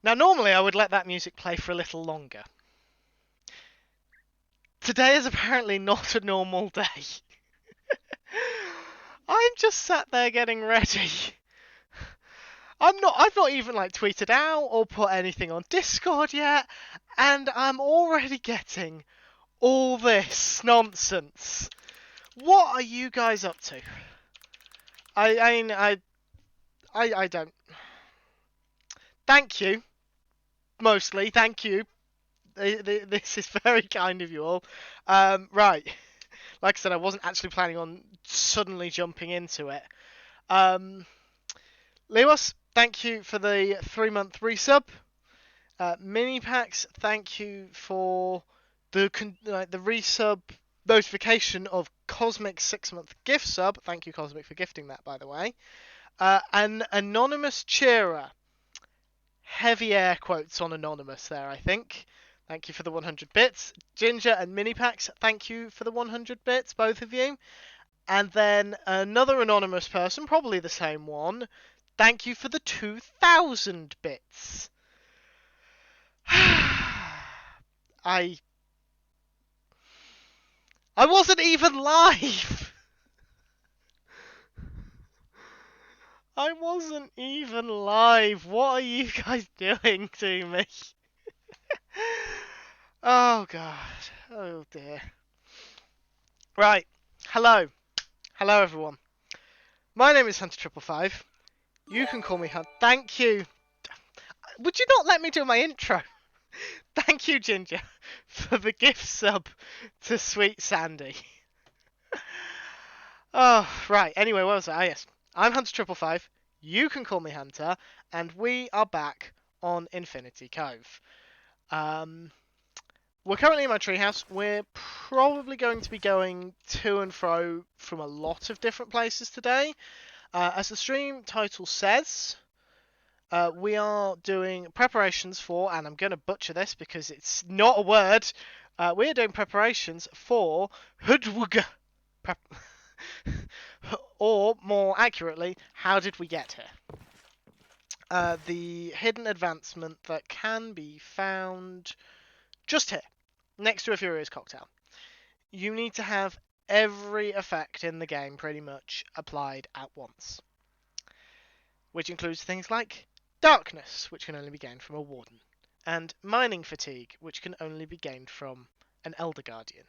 Now, normally I would let that music play for a little longer. Today is apparently not a normal day. I'm just sat there getting ready. I've not even like tweeted out or put anything on Discord yet, and I'm already getting all this nonsense. What are you guys up to? I don't. Thank you, mostly. Thank you. This is very kind of you all. Right. Like I said, I wasn't actually planning on suddenly jumping into it. Um, Lewas, thank you for the 3-month resub. Minipax, thank you for the resub notification of Cosmic 6-month gift sub. Thank you, Cosmic, for gifting that, by the way. An anonymous cheerer. Heavy air quotes on anonymous there, I think. Thank you for the 100 bits. Ginger and Minipax, thank you for the 100 bits, both of you. And then another anonymous person, probably the same one. Thank you for the 2,000 bits. I wasn't even live. I wasn't even live. What are you guys doing to me? Oh god. Oh dear. Right. Hello. Hello everyone. My name is Hunter555. You can call me Hunt. Thank you. Would you not let me do my intro? Thank you, Ginger, for the gift sub to Sweet Sandy. Oh, right. Anyway, what was I? Ah, yes. I'm Hunter555. You can call me Hunter, and we are back on Infinity Cove. We're currently in my treehouse. We're probably going to be going to and fro from a lot of different places today. As the stream title says, we are doing preparations for, and I'm going to butcher this because it's not a word, we are doing preparations for Hudwuga. Or, more accurately, how did we get here? The hidden advancement that can be found just here, next to a Furious Cocktail. You need to have every effect in the game pretty much applied at once, which includes things like darkness, which can only be gained from a warden, and mining fatigue, which can only be gained from an Elder Guardian.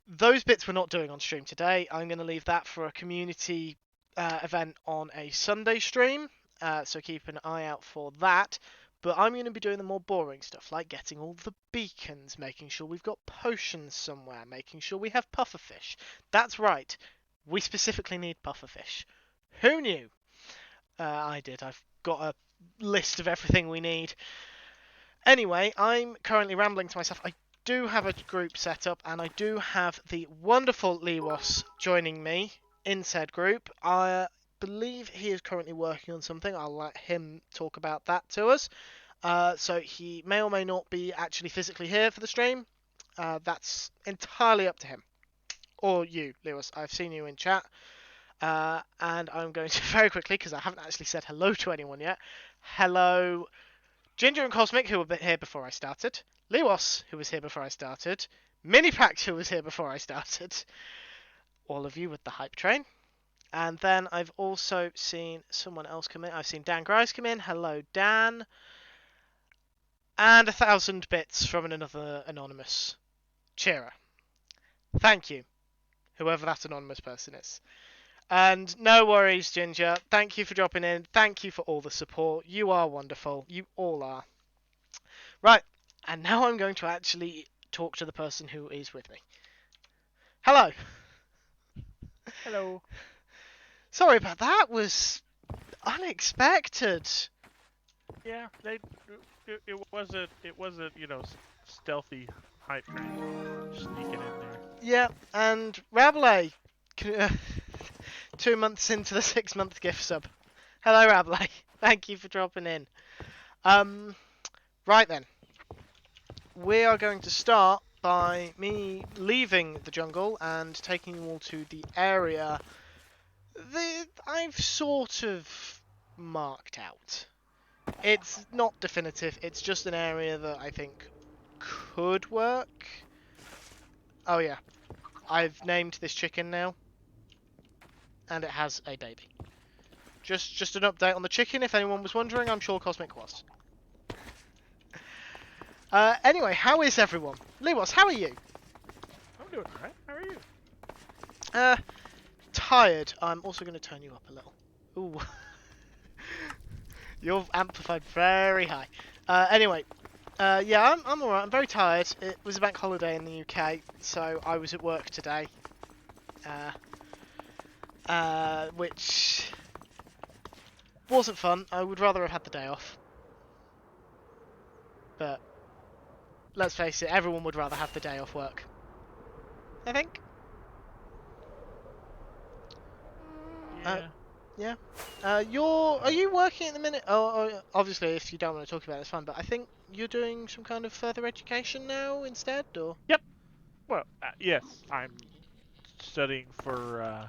Those bits we're not doing on stream today. I'm going to leave that for a community event on a Sunday stream, so keep an eye out for that. But I'm going to be doing the more boring stuff, like getting all the beacons, making sure we've got potions somewhere, making sure we have pufferfish. That's right, we specifically need pufferfish. Who knew? I did. I've got a list of everything we need. Anyway, I'm currently rambling to myself. I do have a group set up, and I do have the wonderful Lewas joining me in said group. I believe he is currently working on something. I'll let him talk about that to us. So he may or may not be actually physically here for the stream. That's entirely up to him. Or you, Lewis. I've seen you in chat. And I'm going to very quickly, because I haven't actually said hello to anyone yet. Hello, Ginger and Cosmic, who were here before I started. Lewas, who was here before I started. Minipax, who was here before I started. All of you with the hype train. And then I've also seen someone else come in. I've seen Dan Grice come in. Hello, Dan. And 1,000 bits from another anonymous cheerer. Thank you, whoever that anonymous person is. And no worries, Ginger. Thank you for dropping in. Thank you for all the support. You are wonderful. You all are. Right, and now I'm going to actually talk to the person who is with me. Hello. Hello. Sorry about that. Was unexpected. Yeah, it was a stealthy hype train sneaking in there. Yeah, and Rabelais, 2 months into the 6-month gift sub. Hello, Rabelais. Thank you for dropping in. Right then. We are going to start by me leaving the jungle and taking you all to the area that I've sort of marked out. It's not definitive. It's just an area that I think could work. Oh yeah, I've named this chicken now, and it has a baby. Just an update on the chicken, if anyone was wondering. I'm sure Cosmic was. Anyway, how is everyone? Lewas, how are you? I'm doing alright. How are you? Tired. I'm also going to turn you up a little. Ooh. You're amplified very high. Anyway, yeah, I'm alright. I'm very tired. It was a bank holiday in the UK, so I was at work today. Which wasn't fun. I would rather have had the day off. But let's face it, everyone would rather have the day off work. I think. Yeah. Yeah. Are you working at the minute? Obviously, if you don't want to talk about it, it's fine. But I think you're doing some kind of further education now instead, or Yep. Well, yes, I'm studying for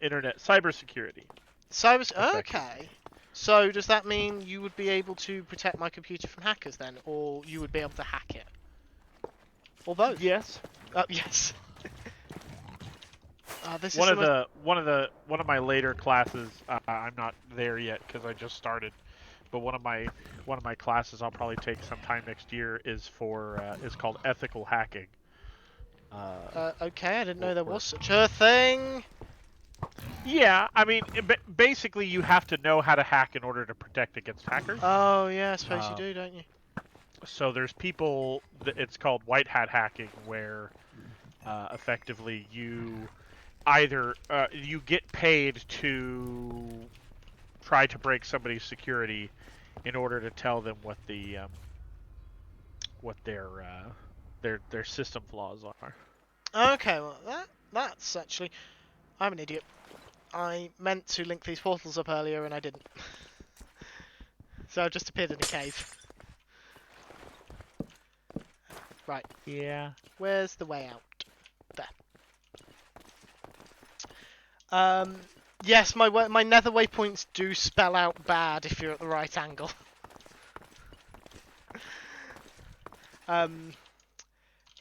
internet cybersecurity. cyber. Effectively. Okay. So does that mean you would be able to protect my computer from hackers then, or you would be able to hack it, or both? Yes. Yes. This is One the of most. one of my later classes. I'm not there yet because I just started. But one of my classes I'll probably take sometime next year is called ethical hacking. Okay, I didn't know Or, there or was such a thing. yeah, I mean, basically you have to know how to hack in order to protect against hackers. Oh yeah, I suppose you Um, do, don't you? so there's people. It's called white hat hacking, where effectively you either you get paid to try to break somebody's security in order to tell them what their system flaws are. Okay, well that's actually. I'm an idiot. I meant to link these portals up earlier and I didn't. So I've just appeared in a cave. Right, Yeah. where's the way out? There. Um, yes, my nether waypoints do spell out bad if you're at the right angle.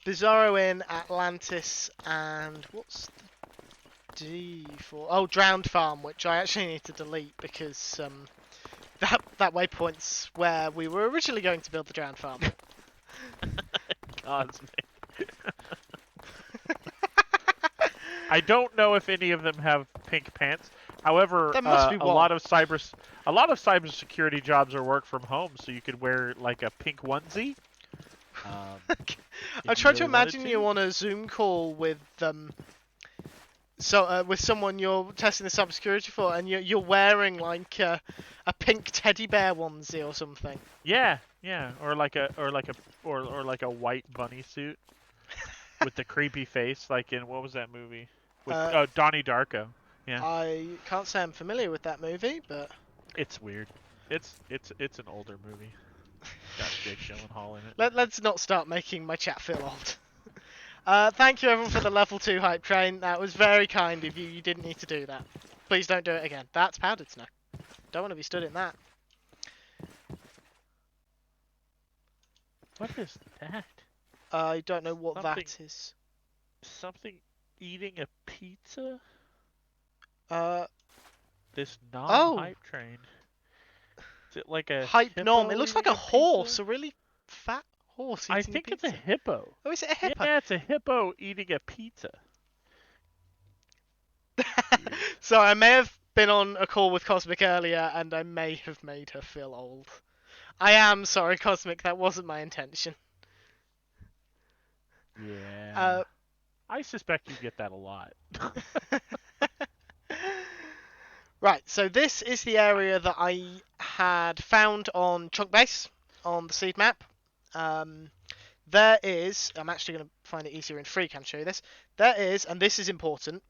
Bizarro in Atlantis and what's the D for? Oh, Drowned Farm, which I actually need to delete because that waypoint's where we were originally going to build the Drowned Farm. Cosmic. I don't know if any of them have pink pants. However, There must be a one. lot of cybersecurity jobs are work from home, so you could wear like a pink onesie. I If you tried to really wanted imagine to. you on a Zoom call with with someone you're testing the cybersecurity for, and you're wearing like a pink teddy bear onesie or something. Yeah, yeah, or like a white bunny suit with the creepy face, like in what was that movie with Uh, Donnie Darko? Yeah, I can't say I'm familiar with that movie, but it's weird. It's an older movie. Got Jake Gyllenhaal in it. let's not start making my chat feel old. Thank you everyone for the level 2 hype train. That was very kind of you. You didn't need to do that. Please don't do it again. That's powdered snow. Don't want to be stood in that. What is that? I don't know what Something. that is. Something eating a pizza? Uh, This nom oh, hype train. Is it like a hype nom. It hippo looks like eating a a horse, pizza? a really fat horse I eating a think it's a pizza. hippo. Oh, is it a hippo? Yeah, it's a hippo eating a pizza. So I may have been on a call with Cosmic earlier, and I may have made her feel old. I am sorry, Cosmic. That wasn't my intention. Yeah. I suspect you get that a lot. Right, so this is the area that I had found on Chunk Base on the seed map. There is, I'm actually going to find it easier in FreeCam to show you this. There is, and this is important,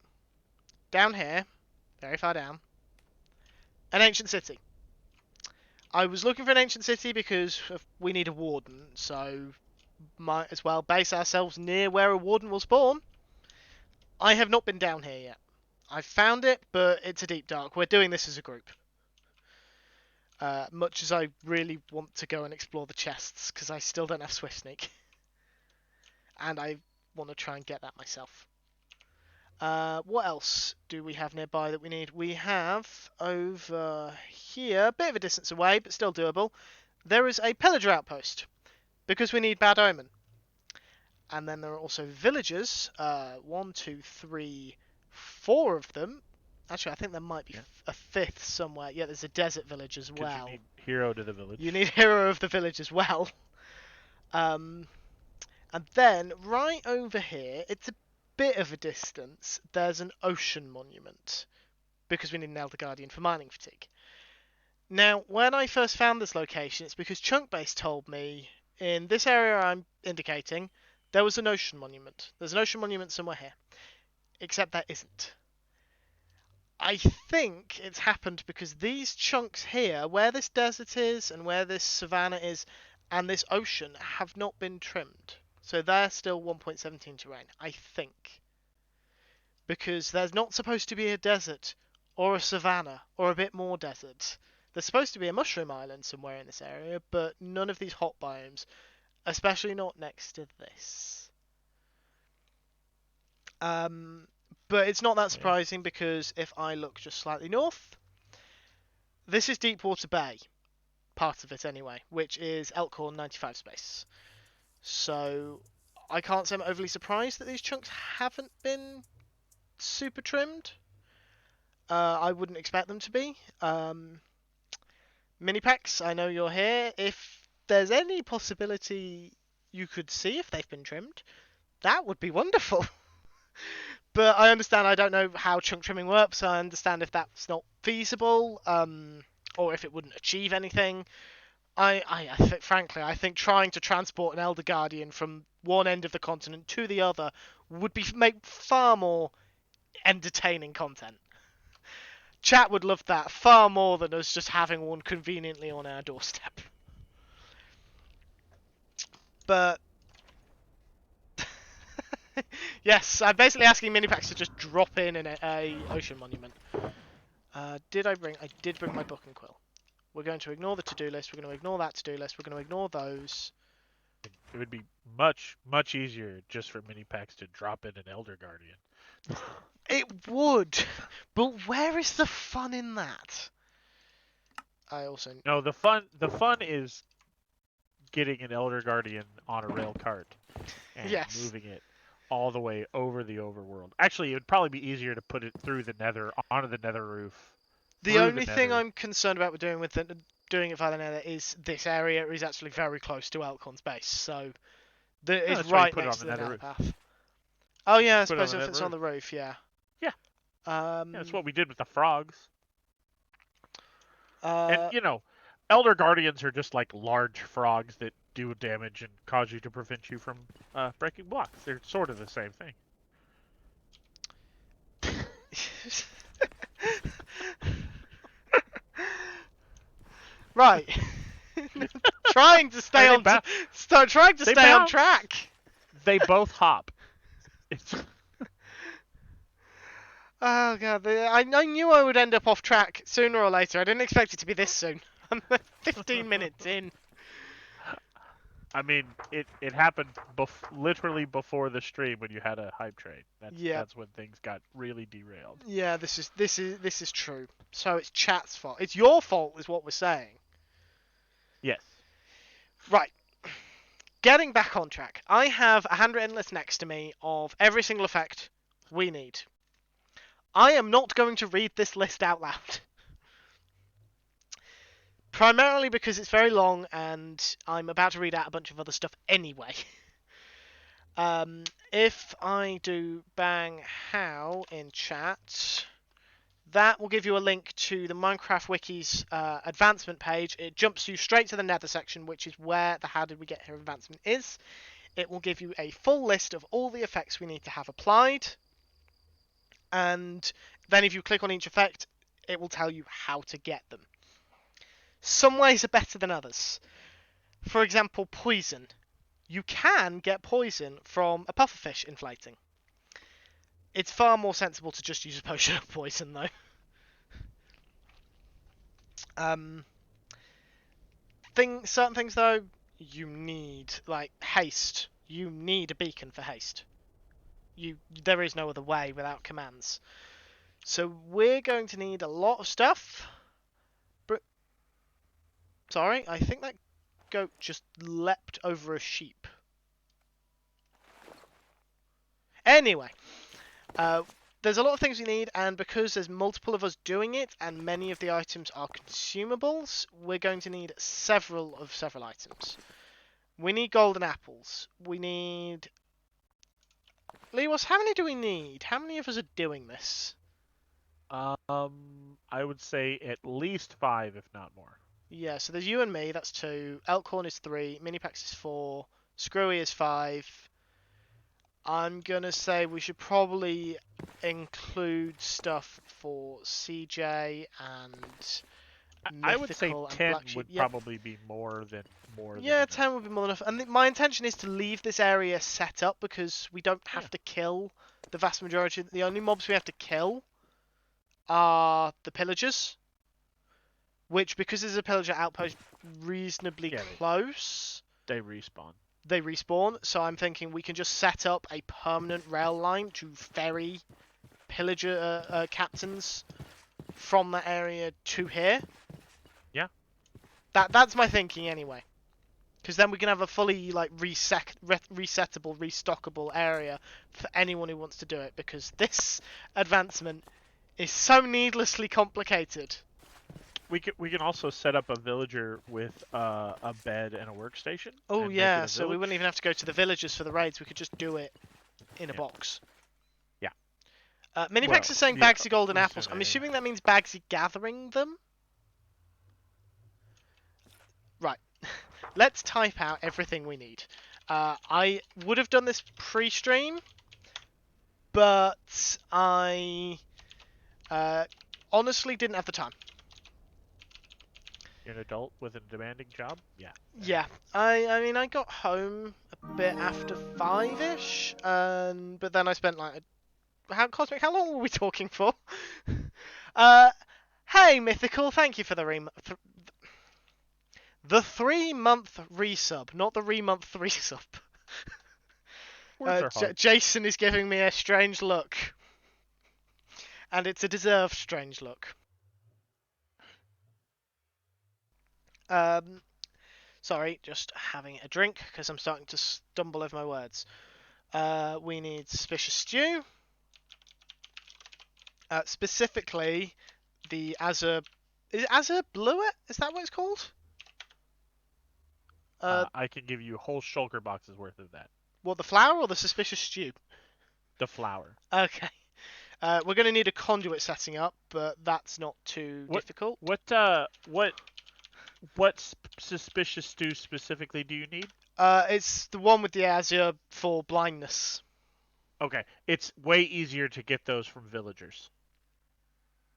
down here, very far down, an ancient city. I was looking for an ancient city because we need a warden, so might as well base ourselves near where a warden was born. I have not been down here yet. I've found it, but it's a deep dark. We're doing this as a group. Much as I really want to go and explore the chests, because I still don't have Swift Sneak. And I want to try and get that myself. What else do we have nearby that we need? We have over here, a bit of a distance away, but still doable. There is a pillager outpost, because we need Bad Omen. And then there are also villagers. 1, 2, 3, 4 of them. Actually, I think there might be a fifth somewhere. Yeah, there's a desert village as well. Because you need hero to the village. You need hero of the village as well. And then right over here, it's a bit of a distance. There's an ocean monument because we need an Elder Guardian for mining fatigue. Now, when I first found this location, it's because Chunkbase told me in this area I'm indicating there was an ocean monument. There's an ocean monument somewhere here, except there isn't. I think it's happened because these chunks here, where this desert is and where this savanna is and this ocean, have not been trimmed. So they're still 1.17 terrain, I think. Because there's not supposed to be a desert or a savanna or a bit more desert. There's supposed to be a mushroom island somewhere in this area, but none of these hot biomes, especially not next to this. But it's not that surprising because if I look just slightly north, this is Deepwater Bay, part of it anyway, which is Elkhorn 95 space. So I can't say I'm overly surprised that these chunks haven't been super trimmed. I wouldn't expect them to be. Minipax, I know you're here. If there's any possibility you could see if they've been trimmed, that would be wonderful. But I understand I don't know how chunk trimming works. I understand if that's not feasible, or if it wouldn't achieve anything. Frankly, I think trying to transport an Elder Guardian from one end of the continent to the other would make far more entertaining content. Chat would love that far more than us just having one conveniently on our doorstep. But yes, I'm basically asking Minipax to just drop in a ocean monument. I did bring my book and quill. We're going to ignore the to-do list. We're going to ignore that to-do list. We're going to ignore those. It would be much, much easier just for Minipax to drop in an Elder Guardian. It would, but where is the fun in that? No, the fun is getting an Elder Guardian on a rail cart and moving it all the way over the overworld. Actually, it would probably be easier to put it through the nether, onto the nether roof. The only thing I'm concerned about doing it via the nether is this area is actually very close to Elkhorn's base, so it's right next to the nether path. Oh yeah, I suppose if it's on the roof, yeah. Yeah. That's what we did with the frogs. And Elder Guardians are just like large frogs that do damage and cause you to prevent you from breaking blocks. They're sort of the same thing. Right. Trying to stay on track. They both hop. Oh god, I knew I would end up off track sooner or later. I didn't expect it to be this soon. I'm 15 minutes in. I mean, it happened literally before the stream when you had a hype train. That's when things got really derailed. Yeah, this is true. So it's chat's fault. It's your fault, is what we're saying. Yes. Right. Getting back on track. I have a handwritten list next to me of every single effect we need. I am not going to read this list out loud. Primarily because it's very long and I'm about to read out a bunch of other stuff anyway. If I do bang how in chat, that will give you a link to the Minecraft Wiki's advancement page. It jumps you straight to the nether section, which is where the How Did We Get Here advancement is. It will give you a full list of all the effects we need to have applied. And then if you click on each effect, it will tell you how to get them. Some ways are better than others. For example, poison. You can get poison from a pufferfish inflating. It's far more sensible to just use a potion of poison, though. certain things though, you need like haste. You need a beacon for haste. There is no other way without commands. So we're going to need a lot of stuff. Sorry, I think that goat just leapt over a sheep. Anyway, there's a lot of things we need, and because there's multiple of us doing it, and many of the items are consumables, we're going to need several items. We need golden apples. We need... Lewas, how many do we need? How many of us are doing this? I would say at least 5, if not more. Yeah, so there's you and me, that's 2. Elkhorn is 3. Minipax is 4. Screwy is 5. I'm gonna say we should probably include stuff for CJ and I would say Mythical and 10 Black Sheep. would Yeah, probably be more than yeah, enough. 10 would be more than enough. And my intention is to leave this area set up because we don't have to kill the vast majority. The only mobs we have to kill are the pillagers, which, because there's a pillager outpost reasonably close, they respawn. They respawn. So I'm thinking we can just set up a permanent rail line to ferry pillager captains from that area to here. Yeah. That's my thinking anyway. Because then we can have a fully like resettable, restockable area for anyone who wants to do it. Because this advancement is so needlessly complicated. We can also set up a villager with a bed and a workstation. Oh and yeah, make it a so we wouldn't even have to go to the villagers for the raids. We could just do it in a box. Yeah. Minipax is saying Bagsy golden apples. I'm assuming that means Bagsy gathering them. Right. Let's type out everything we need. I would have done this pre-stream, but I honestly didn't have the time. You're an adult with a demanding job? Yeah. Yeah. I mean, I got home a bit after 5-ish, but then I spent like... Cosmic, how long were we talking for? Hey, Mythical, thank you for the the 3-month resub, not the re-month resub. Jason is giving me a strange look. And it's a deserved strange look. Sorry, just having a drink because I'm starting to stumble over my words. We need suspicious stew. Specifically, the Azure... Is it Azure Bluet? Is that what it's called? I can give you whole shulker boxes worth of that. What, the flour or the suspicious stew? The flour. Okay. We're going to need a conduit setting up, but that's not too difficult. What suspicious stew specifically do you need? It's the one with the Azure for blindness. Okay, it's way easier to get those from villagers.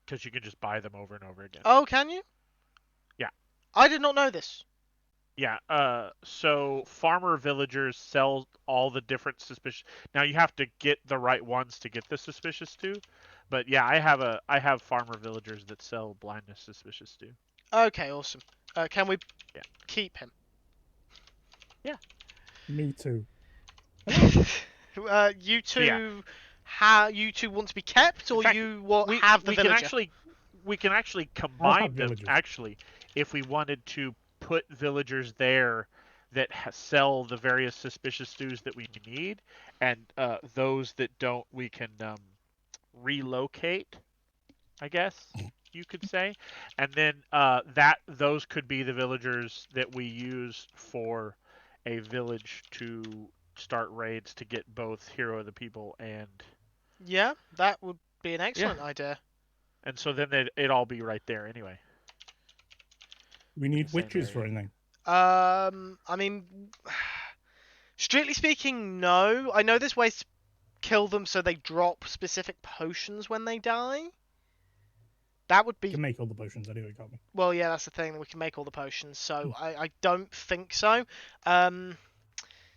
Because you can just buy them over and over again. Oh, can you? Yeah. I did not know this. Yeah, so farmer villagers sell all the different suspicious... Now, you have to get the right ones to get the suspicious stew. But yeah, I have farmer villagers that sell blindness suspicious stew. Okay, awesome. Can we keep him? Yeah. Me too. You two... you two want to be kept, or fact, you have the villager? We can actually combine them, actually, if we wanted to put villagers there that sell the various suspicious stews that we need, and those that don't, we can relocate, I guess you could say. And then those could be the villagers that we use for a village to start raids to get both Hero of the People and... Yeah, that would be an excellent idea. And so then it'd all be right there anyway. We need witches for anything. I mean, strictly speaking, no. I know there's ways to kill them so they drop specific potions when they die. That would be... You can make all the potions anyway, can't we? Well, yeah, that's the thing. We can make all the potions, so I don't think so.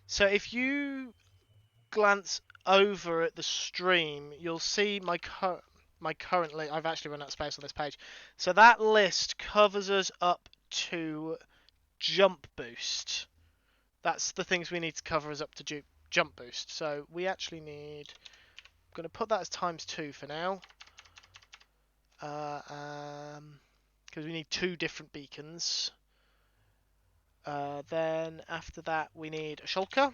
So if you glance over at the stream, you'll see my current list. I've actually run out of space on this page. So that list covers us up to jump boost. That's the things we need to cover us up to jump boost. So we actually need... I'm going to put that as ×2 for now. Because we need 2 different beacons. Then after that we need a shulker.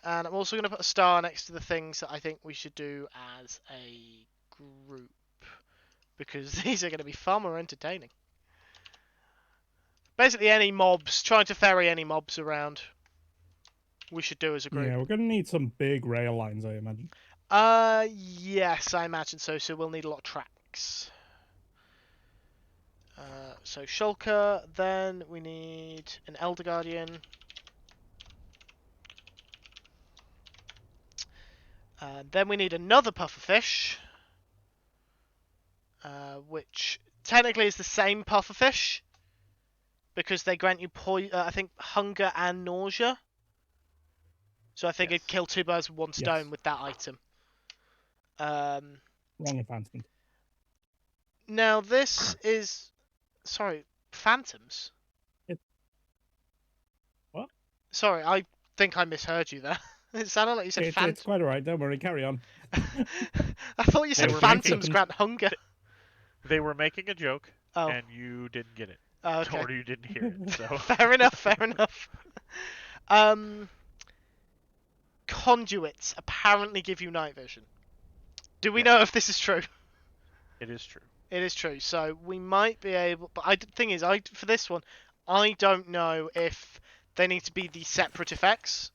And I'm also going to put a star next to the things that I think we should do as a group. Because these are going to be far more entertaining. Basically any mobs, trying to ferry any mobs around, we should do as a group. Yeah, we're going to need some big rail lines, I imagine. Yes, I imagine so. So we'll need a lot of tracks. So shulker, then we need an Elder Guardian. Then we need another pufferfish, which technically is the same pufferfish, because they grant you I think hunger and nausea. So I think it'd kill 2 birds with 1 stone with that item. Wrong advancement. Now this is... Sorry, phantoms? What? Sorry, I think I misheard you there. It sounded like you said phantoms. It's quite alright, don't worry, carry on. I thought you said were phantoms making- grant hunger. They were making a joke, Oh, and you didn't get it. okay. Or you didn't hear it, so... Fair enough, fair enough. Conduits apparently give you night vision. Do we know if this is true? It is true. It is true. So we might be able... But the thing is, for this one, I don't know if they need to be the separate effects.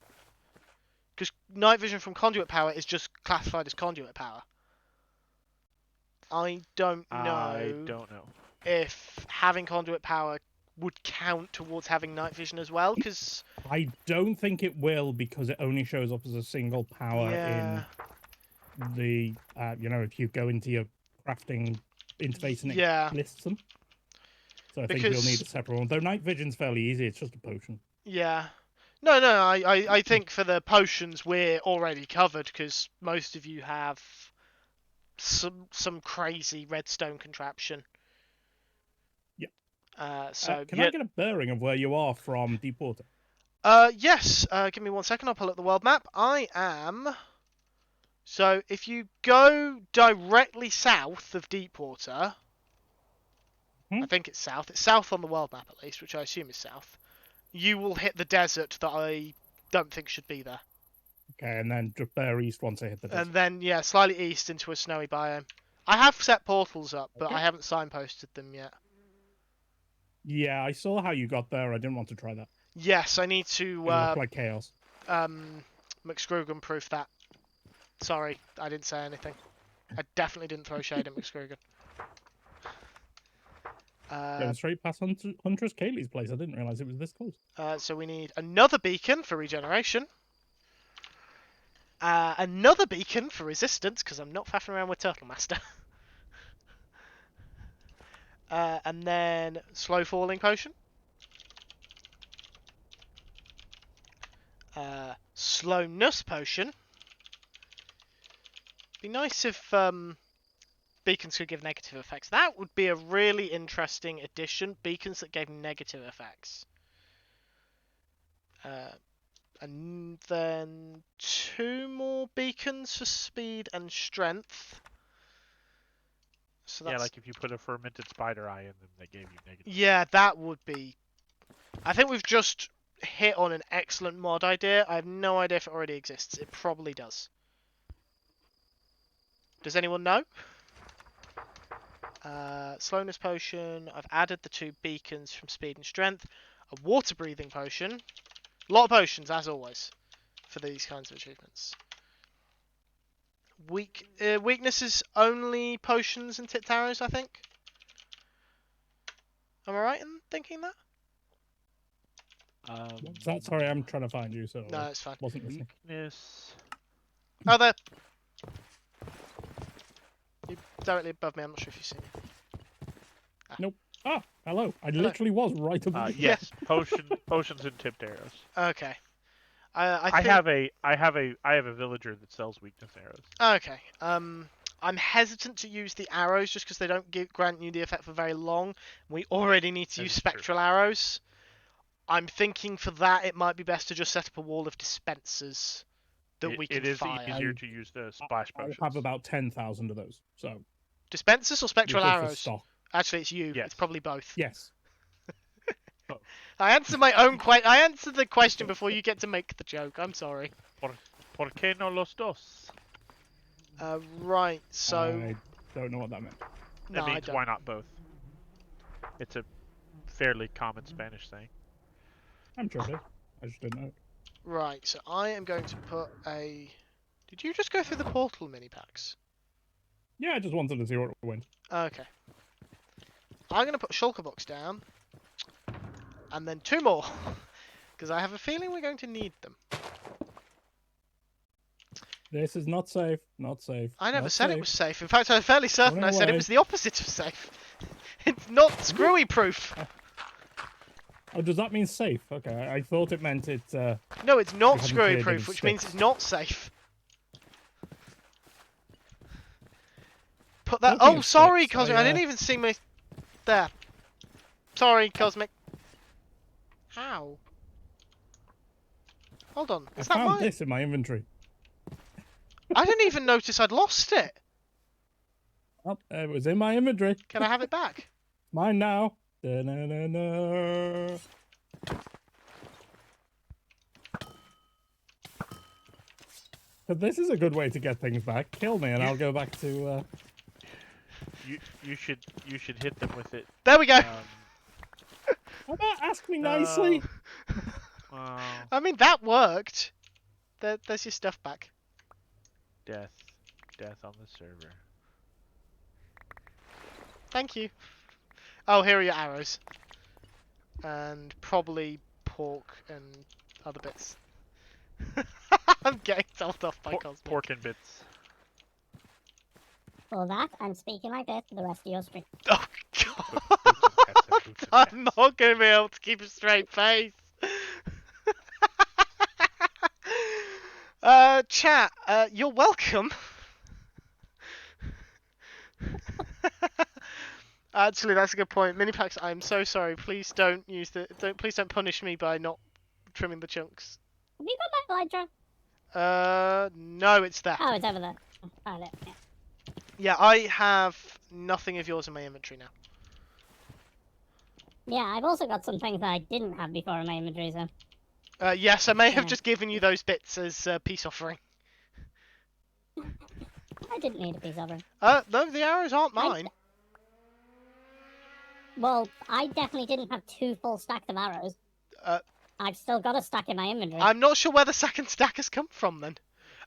Because night vision from conduit power is just classified as conduit power. I don't know if having conduit power would count towards having night vision as well, because... I don't think it will, because it only shows up as a single power in the... if you go into your crafting interface and it lists them. So I think you'll need a separate one. Though night vision's fairly easy, it's just a potion. Yeah. No, I think for the potions we're already covered, because most of you have some crazy redstone contraption. So can I get a bearing of where you are from Deepwater? Yes. Give me 1 second. I'll pull up the world map. I am. So if you go directly south of Deepwater, I think it's south. It's south on the world map at least, which I assume is south. You will hit the desert that I don't think should be there. Okay, and then just bear east once I hit the desert. And then slightly east into a snowy biome. I have set portals up, but I haven't signposted them yet. Yeah, I saw how you got there. I didn't want to try that. Yes, I need to It looked like chaos. McScrugan proof that. Sorry, I didn't say anything. I definitely didn't throw shade at McScrugan. Going straight past Huntress Kaylee's place. I didn't realise it was this close. So we need another beacon for regeneration. Another beacon for resistance, because I'm not faffing around with Turtle Master. And then slow falling potion. Slowness potion. Be nice if beacons could give negative effects. That would be a really interesting addition. Beacons that gave negative effects. And then 2 more beacons for speed and strength. So that's... Yeah, like if you put a fermented spider eye in them, they gave you negative. Yeah, that would be... I think we've just hit on an excellent mod idea. I have no idea if it already exists. It probably does. Does anyone know? Slowness potion. I've added the 2 beacons from speed and strength. A water breathing potion. A lot of potions, as always, for these kinds of achievements. Weakness is only potions and tipped arrows, I think. Am I right in thinking that? What's that? Sorry, I'm trying to find you, so No, it's fine. wasn't listening. Weakness. Oh, there. You're directly above me. I'm not sure if you've seen it. Nope. Ah, hello. I literally was right above you. Yes, potions and tipped arrows. Okay. I have a villager that sells weakness arrows. Okay. I'm hesitant to use the arrows just because they don't grant you the effect for very long. We already need to use spectral arrows. I'm thinking for that it might be best to just set up a wall of dispensers that we can It is fire. easier to use the splash potions. I'll have about 10,000 of those. So dispensers or spectral arrows? Stock. Actually, it's you. Yes. It's probably both. Yes. I answered my own question. I answered the question before you get to make the joke. I'm sorry. ¿Por qué no los dos? Right. So. I don't know what that meant. No, it means why not both? It's a fairly common Spanish saying. I'm sure it is. I just didn't know. Right. So I am going to put a. Did you just go through the portal mini packs? Yeah, I just wanted to see what went. Okay. I'm going to put shulker box down. And then 2 more. Because I have a feeling we're going to need them. This is not safe. Not safe. I never not said safe. it was safe. In fact, I'm fairly certain Run I said it away. was the opposite of safe. It's not screwy proof. Oh, does that mean safe? Okay, I thought it meant it. No, it's not You haven't screwy cleared proof, any which means sticks. it's not safe. Put that. Talking Oh, of sorry, sticks, Cosmic. I didn't even see my. There. Sorry, Cosmic. How? Hold on. I Is that found mine? this in my inventory. I didn't even notice I'd lost it. Oh, it was in my inventory. Can I have it back? Mine now. Da-na-na-na. But this is a good way to get things back. Kill me, and I'll go back to. You should hit them with it. There we go. How about ask me nicely? I mean, that worked. There's your stuff back. Death on the server. Thank you. Oh, here are your arrows. And probably pork and other bits. I'm getting told off by Cosmic. Pork and bits. For that, I'm speaking like this for the rest of your stream. Oh, God. I'm not going to be able to keep a straight face. Chat, you're welcome. Actually, that's a good point. Minipax, I'm so sorry. Please don't use please don't punish me by not trimming the chunks. Have you got my Elytra? No, it's there. Oh, it's over there. Found it. Yeah. Yeah, I have nothing of yours in my inventory now. Yeah, I've also got some things that I didn't have before in my inventory, so. Yes, I may have Yeah. just given you those bits as peace offering. I didn't need a piece of it. No, the arrows aren't mine. Well, I definitely didn't have 2 full stacks of arrows. I've still got a stack in my inventory. I'm not sure where the second stack has come from then.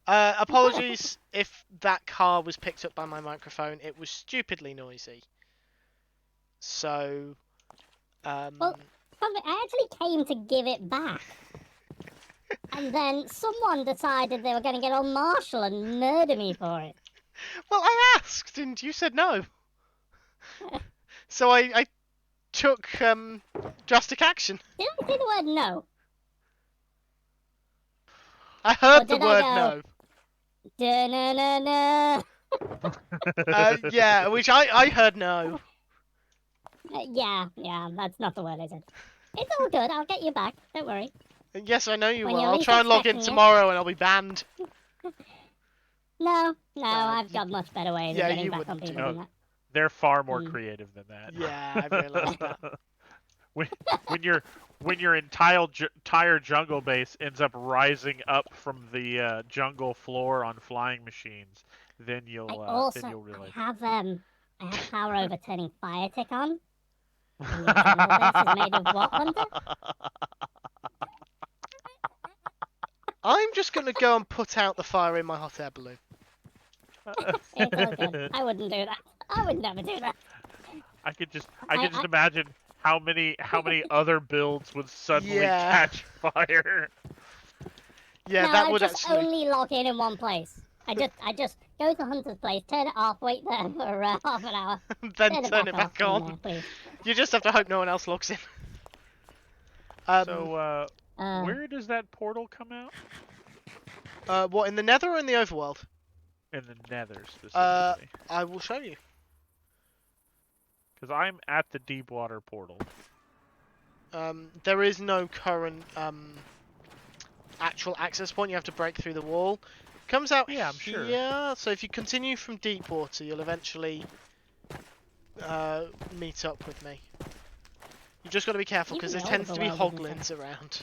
Apologies if that car was picked up by my microphone. It was stupidly noisy. So, Well, I actually came to give it back. And then someone decided they were going to get on Marshall and murder me for it. Well, I asked and you said no. So I took drastic action. Did I say the word no? I heard Or the did I word go, no. Da-na-na-na. Yeah, which I heard no. Yeah, that's not the word I said. It's all good, I'll get you back, don't worry. Yes, I know you When will. you're I'll least try and log in expecting it. tomorrow and I'll be banned. No, I've got much better ways yeah, of getting you back on wouldn't do people that. than that. They're far more creative than that. Yeah, I've realised that. when your entire jungle base ends up rising up from the jungle floor on flying machines, then you'll realize. I have power over turning fire tick on. And your jungle base is made of what, Hunter? I'm just going to go and put out the fire in my hot air balloon. It's all good. I wouldn't do that. I would never do that. I could just imagine how many other builds would suddenly Yeah. catch fire. Yeah, no, that would I just actually. only log in one place. I just go to Hunter's place, turn it off, wait there for half an hour, then turn it back off, on. please. You just have to hope no one else logs in. So, where does that portal come out? What, in the Nether or in the Overworld? In the Nether, specifically. I will show you. Because I'm at the deep water portal. There is no current actual access point. You have to break through the wall. Comes out Yeah, I'm here. sure. So if you continue from deep water, you'll eventually meet up with me. You just got to be careful because there tends to be hoglins around.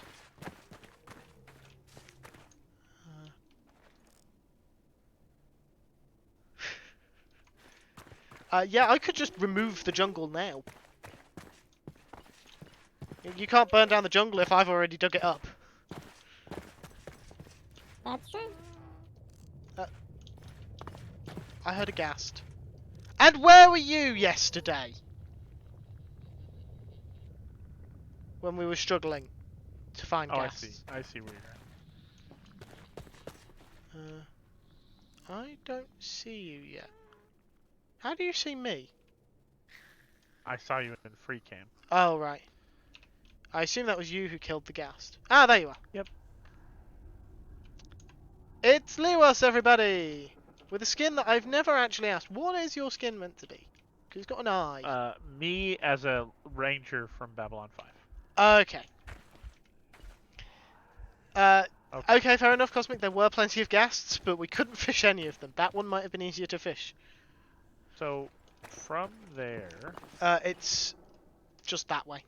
Yeah, I could just remove the jungle now. You can't burn down the jungle if I've already dug it up. That's true. I heard a ghast. And where were you yesterday? When we were struggling to find ghasts. I see where you're at. I don't see you yet. How do you see me? I saw you in free cam. Oh, right. I assume that was you who killed the ghast. Ah, there you are. Yep. It's Lewas, everybody! With a skin that I've never actually asked. What is your skin meant to be? Because it's got an eye. Me as a ranger from Babylon 5. Okay. Okay. Okay, fair enough, Cosmic. There were plenty of ghasts, but we couldn't fish any of them. That one might have been easier to fish. So, from there... It's just that way.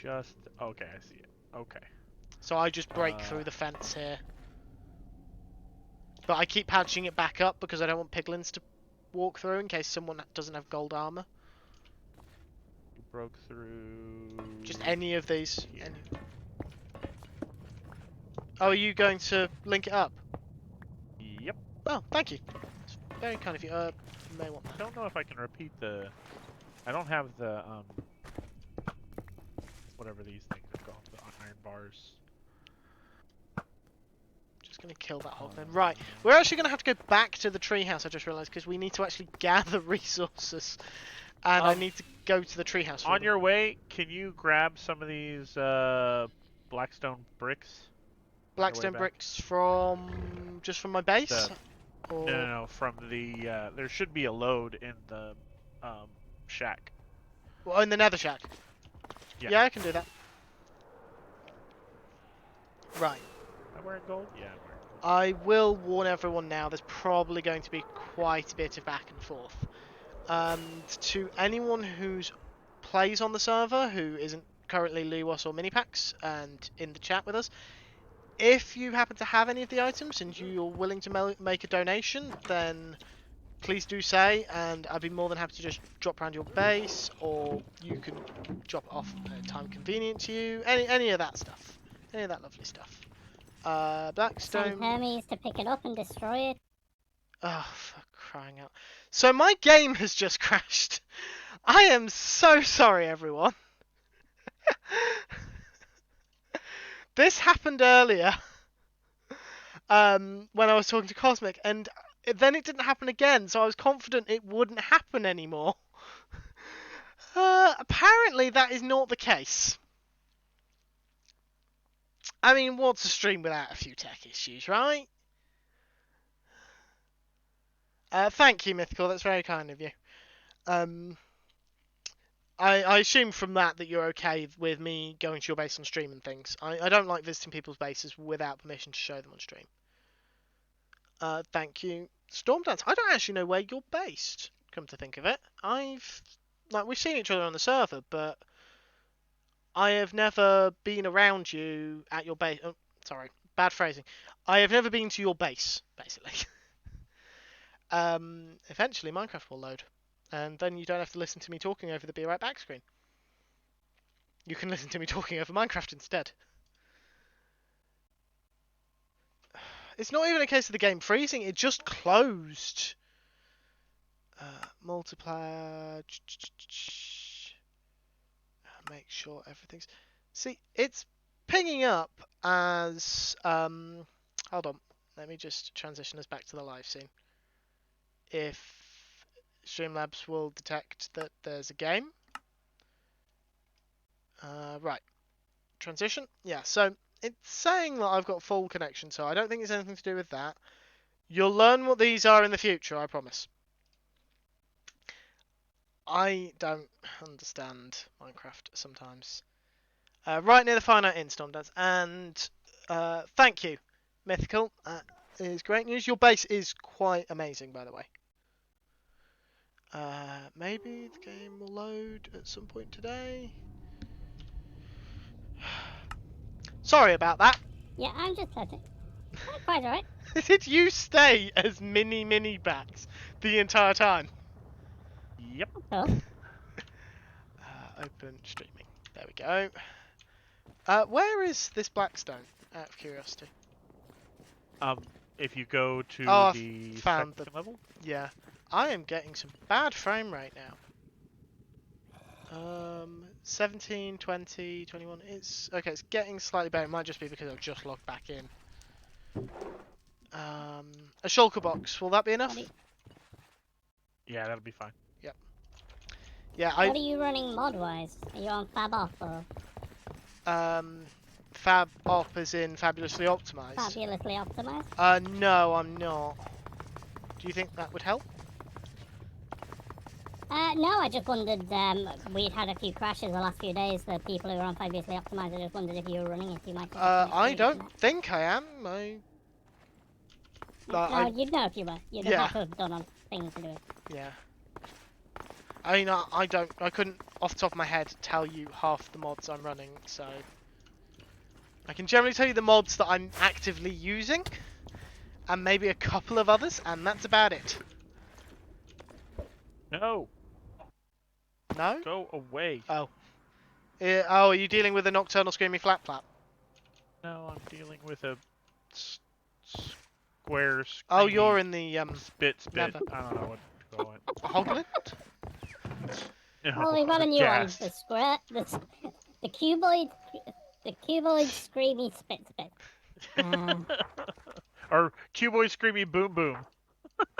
Okay, I see it. Okay. So I just break through the fence here. But I keep patching it back up because I don't want piglins to walk through in case someone doesn't have gold armor. You broke through... Just any of these. Any... Oh, are you going to link it up? Yep. Oh, thank you. It's very kind of you. You may want that. I don't know if I can repeat the... I don't have the, whatever these things are called, the iron bars. Just going to kill that hog then. Right, we're actually going to have to go back to the treehouse, I just realised, because we need to actually gather resources. And I need to go to the treehouse. On your way, can you grab some of these, blackstone bricks? Blackstone bricks from... just from my base? Or... No, from the, there should be a load in the, shack. Well, in the nether shack? Yeah, I can do that. Right. Am I wearing gold? Yeah, I'm wearing gold. I will warn everyone now, there's probably going to be quite a bit of back and forth. To anyone who's plays on the server, who isn't currently Lewas or Minipax, and in the chat with us, if you happen to have any of the items and you're willing to make a donation, then please do say, and I'd be more than happy to just drop around your base, or you can drop it off at a time convenient to you. Any of that stuff. Any of that lovely stuff. Blackstone... Send Hermes to pick it up and destroy it. Oh, for crying out. So my game has just crashed. I am so sorry, everyone. This happened earlier. When I was talking to Cosmic, and then it didn't happen again, so I was confident it wouldn't happen anymore. Apparently that is not the case. I mean, what's a stream without a few tech issues, right? Thank you, Mythical, that's very kind of you. I assume from that you're okay with me going to your base on stream and things. I don't like visiting people's bases without permission to show them on stream. Thank you. Stormdance, I don't actually know where you're based, come to think of it. We've seen each other on the server, but I have never been around you at your base. Oh, sorry, bad phrasing. I have never been to your base, basically. Eventually Minecraft will load. And then you don't have to listen to me talking over the Be Right Back screen. You can listen to me talking over Minecraft instead. It's not even a case of the game freezing, it just closed. Multiplayer. Make sure everything's... See, it's pinging up as... hold on. Let me just transition us back to the live scene. If Streamlabs will detect that there's a game. Right. Transition? Yeah, so it's saying that I've got full connection, so I don't think it's anything to do with that. You'll learn what these are in the future, I promise. I don't understand Minecraft sometimes. Right near the finite in Storm Dance, and thank you, Mythical. Is great news. Your base is quite amazing, by the way. Maybe the game will load at some point today. Sorry about that. Yeah, I'm just touching. Quite alright. Did you stay as Minipax the entire time? Yep. Cool. Open streaming. There we go. Where is this Blackstone? Out of curiosity. If you go to Oh, the found second level. Yeah, I am getting some bad frame rate now. 17, 20, 21. It's okay. It's getting slightly better. It might just be because I've just logged back in. A shulker box. Will that be enough? Yeah, that'll be fine. Yep. Yeah, What are you running mod-wise? Are you on Fab Off or? Fab op as in fabulously optimized. Fabulously optimized? No, I'm not. Do you think that would help? No, I just wondered, we'd had a few crashes the last few days, the people who were on Fabulously Optimized, I just wondered if you were running it, you might I don't think I am. No, you'd know if you were. You'd have to have done on things to do it. Yeah. I mean, I couldn't, off the top of my head, tell you half the mods I'm running, so... I can generally tell you the mods that I'm actively using, and maybe a couple of others, and that's about it. No. No? Go away. Oh. Oh, are you dealing with a nocturnal screamy flap flap? No, I'm dealing with a square. Oh, you're in the spit. Never. I don't know what to call it. Hoglin? Oh, we've got a new one. The square, the cuboid screamy spit. Or cuboid screamy boom boom.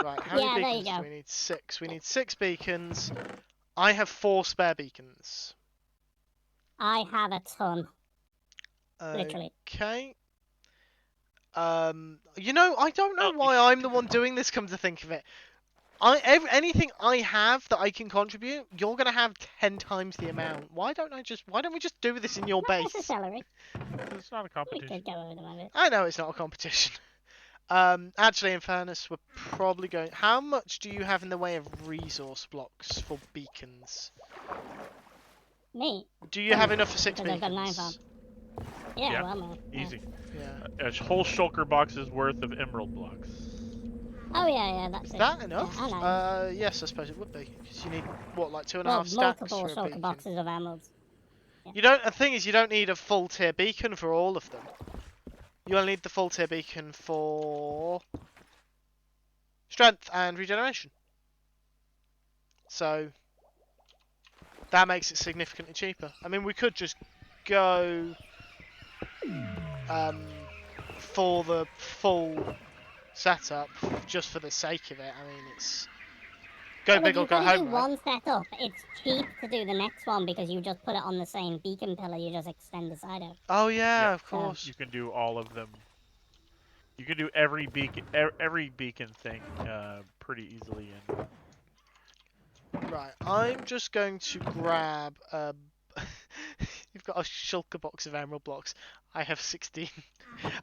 Right, how many beacons do we need? 6. We need 6 beacons. I have 4 spare beacons. I have a ton. Literally. Okay. You know, I don't know why I'm the one doing this, come to think of it. Anything I have that I can contribute, you're gonna have 10 times the amount. Why don't we just do this in your base? Necessarily. It's not a competition. We could go over them a bit. I know it's not a competition. Actually, in fairness, we're probably going... How much do you have in the way of resource blocks for beacons? Me? Do you have enough for 6 beacons? I've got 9 farms. Yeah, well, easy. Yeah. A whole shulker box's worth of emerald blocks. Oh yeah, that's Is it. that enough? Yeah, yes, I suppose it would be. Because you need, what, like 2.5 stacks multiple for a beacon? shulker boxes of emeralds. Yeah. You don't... The thing is, you don't need a full tier beacon for all of them. You only need the full tier beacon for... strength and regeneration. So... that makes it significantly cheaper. I mean, we could just go... for the full setup, just for the sake of it. I mean, it's... go big or go home, If you do right? one setup, it's cheap to do the next one because you just put it on the same beacon pillar, you just extend the side out. Oh yeah, of course. You can do all of them. You can do every beacon thing pretty easily. Right, I'm just going to grab... you've got a shulker box of emerald blocks. I have 16.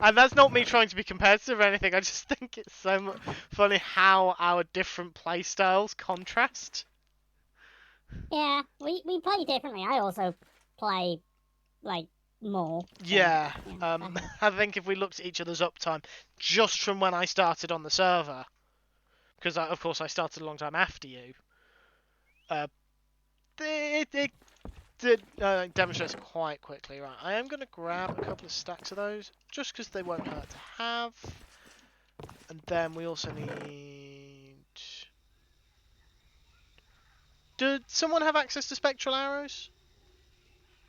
And that's not me trying to be competitive or anything. I just think it's so funny how our different play styles contrast. Yeah, we play differently. I also play, like, more. Yeah. I think if we looked at each other's uptime, just from when I started on the server, because of course I started a long time after you, it demonstrates quite quickly. Right, I am going to grab a couple of stacks of those, just because they won't hurt to have. And then we also need... Did someone have access to spectral arrows?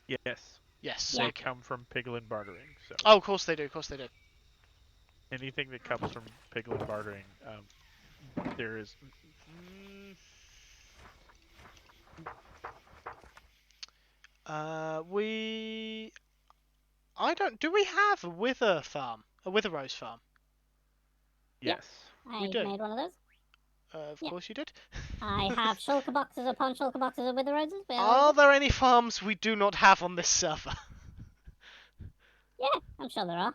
Yes. Yes. They come from piglin bartering. So. Oh, of course they do. Of course they do. Anything that comes from piglin bartering, there is. I don't. Do we have a wither farm? A wither rose farm? Yes. I made one of those. Of course you did. I have shulker boxes upon shulker boxes of wither roses. Are there any farms we do not have on this server? Yeah, I'm sure there are.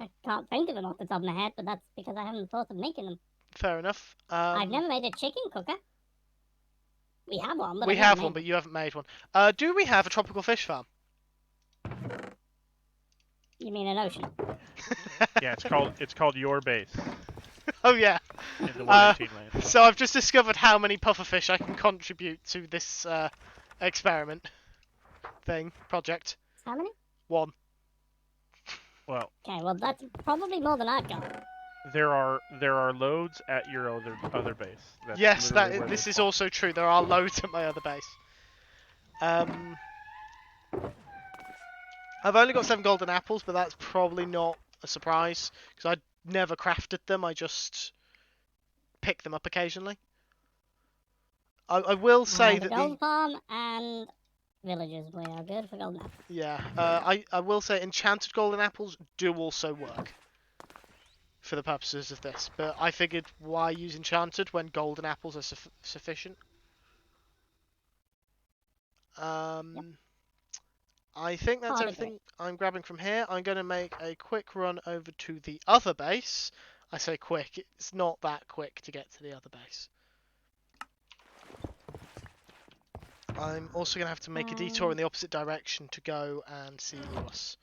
I can't think of them off the top of my head, but that's because I haven't thought of making them. Fair enough. I've never made a chicken cooker. We have one, but we have one, but you haven't made one. Do we have a tropical fish farm? You mean an ocean? Yeah, it's called Your Base. Oh yeah. In the 118 land. So I've just discovered how many pufferfish I can contribute to this experiment project. How many? 1. Well. Okay, well that's probably more than I've got. There are loads at your other base. That's yes, this is also true. There are loads at my other base. I've only got 7 golden apples, but that's probably not a surprise because I never crafted them. I just pick them up occasionally. I will say that gold farm and villagers we are good for golden apples. Yeah, I will say enchanted golden apples do also work for the purposes of this, but I figured why use enchanted when golden apples are sufficient. Yep. I think that's everything I'm grabbing from here. I'm going to make a quick run over to the other base. I say quick, it's not that quick to get to the other base. I'm also going to have to make a detour in the opposite direction to go and see Lewas.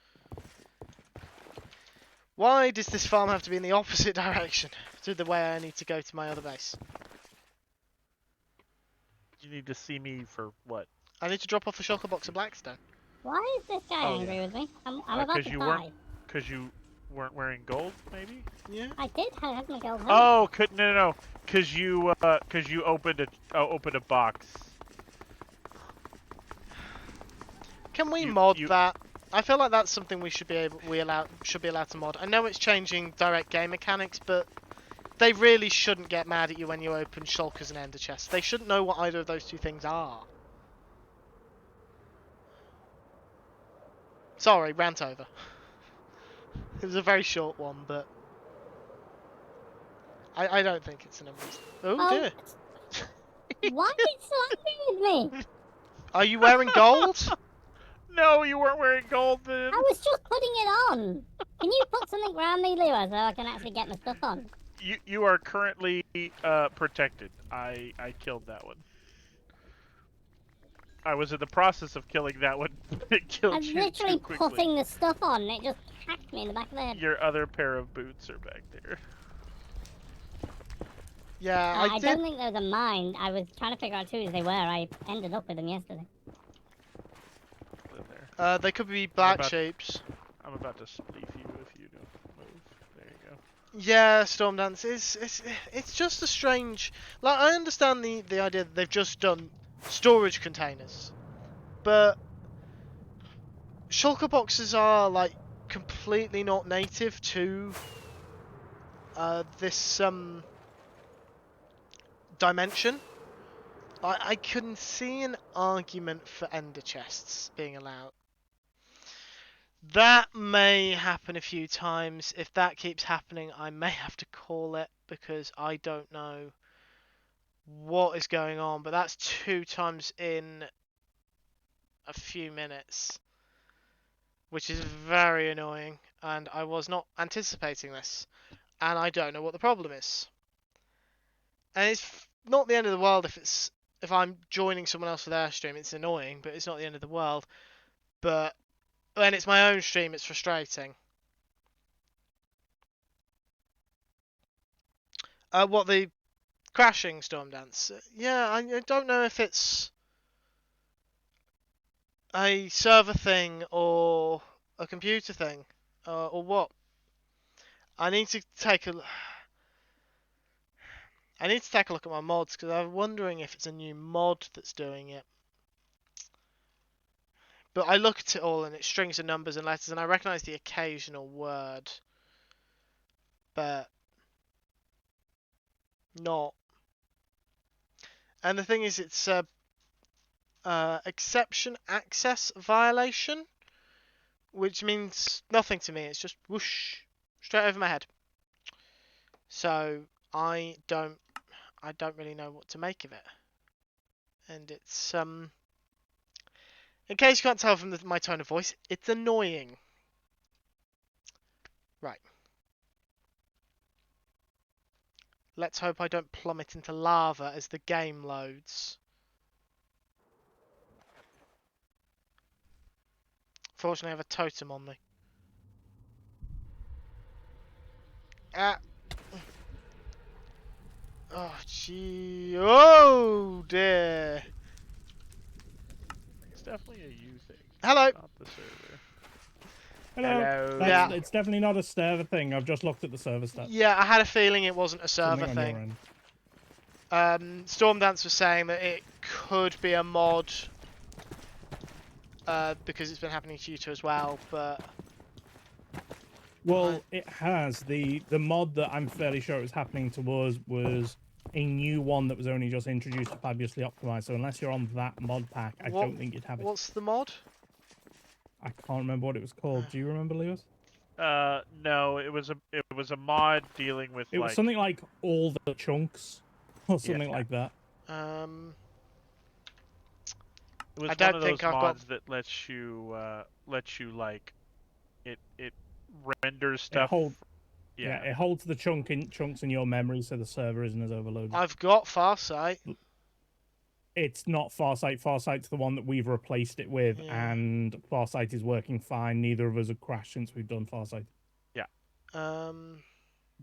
Why does this farm have to be in the opposite direction to the way I need to go to my other base? You need to see me for what? I need to drop off a shulker box of blackstone. Why is this guy angry with me? I'm about to die. Because you weren't wearing gold, maybe? Yeah. I did. I had my gold. Oh, no. Because you opened a box. Can we mod that? I feel like that's something we should be allowed to mod. I know it's changing direct game mechanics, but they really shouldn't get mad at you when you open shulkers and ender chests. They shouldn't know what either of those two things are. Sorry, rant over. It was a very short one, but I don't think it's an unreasonable. Oh dear. Why are you slapping with me? Are you wearing gold? No, you weren't wearing gold then. I was just putting it on. Can you put something around me, Lewas, so I can actually get my stuff on? You are currently protected. I killed that one. I was in the process of killing that one. It killed you I'm literally too quickly. putting the stuff on, and it just hacked me in the back of the head. Your other pair of boots are back there. Yeah, I don't think there was a mine. I was trying to figure out whose they were. I ended up with them yesterday. They could be black shapes. I'm about to spleef you if you don't move. There you go. Yeah, Storm Dance it's just a strange. Like I understand the idea that they've just done storage containers, but shulker boxes are like completely not native to this dimension. I can see an argument for ender chests being allowed. That may happen a few times. If that keeps happening, I may have to call it because I don't know what is going on. But that's 2 times in a few minutes, which is very annoying. And I was not anticipating this. And I don't know what the problem is. And it's not the end of the world if I'm joining someone else for their stream. It's annoying, but it's not the end of the world. But when it's my own stream, it's frustrating. What, the crashing Storm Dance? Yeah, I don't know if it's a server thing or a computer thing or what. I need to take a look at my mods because I'm wondering if it's a new mod that's doing it. But I look at it all and it's strings of numbers and letters and I recognise the occasional word. But not. And the thing is, it's a exception access violation, which means nothing to me. It's just whoosh, straight over my head. So I don't I don't really know what to make of it. And it's in case you can't tell from my tone of voice, it's annoying. Right. Let's hope I don't plummet into lava as the game loads. Fortunately, I have a totem on me. Ah. Oh, gee. Oh, dear. It's definitely a you thing. Hello. Not the server. Hello. Yeah. It's definitely not a server thing. I've just looked at the server stats. Yeah, I had a feeling it wasn't a server Something on your thing. end. Stormdance was saying that it could be a mod because it's been happening to you two as well, but... Well, it has. The mod that I'm fairly sure it was happening to us was a new one that was only just introduced, fabulously optimized. So unless you're on that mod pack, I don't think you'd have it. What's the mod? I can't remember what it was called. Do you remember, Lewis? No, it was a mod dealing with It was something like all the chunks, or something like that. It was I don't one of think those I've mods got... that lets you like it renders stuff. It holds the chunks in your memory, so the server isn't as overloaded. I've got Farsight. It's not Farsight. Farsight's the one that we've replaced it with, and Farsight is working fine. Neither of us have crashed since we've done Farsight. Yeah.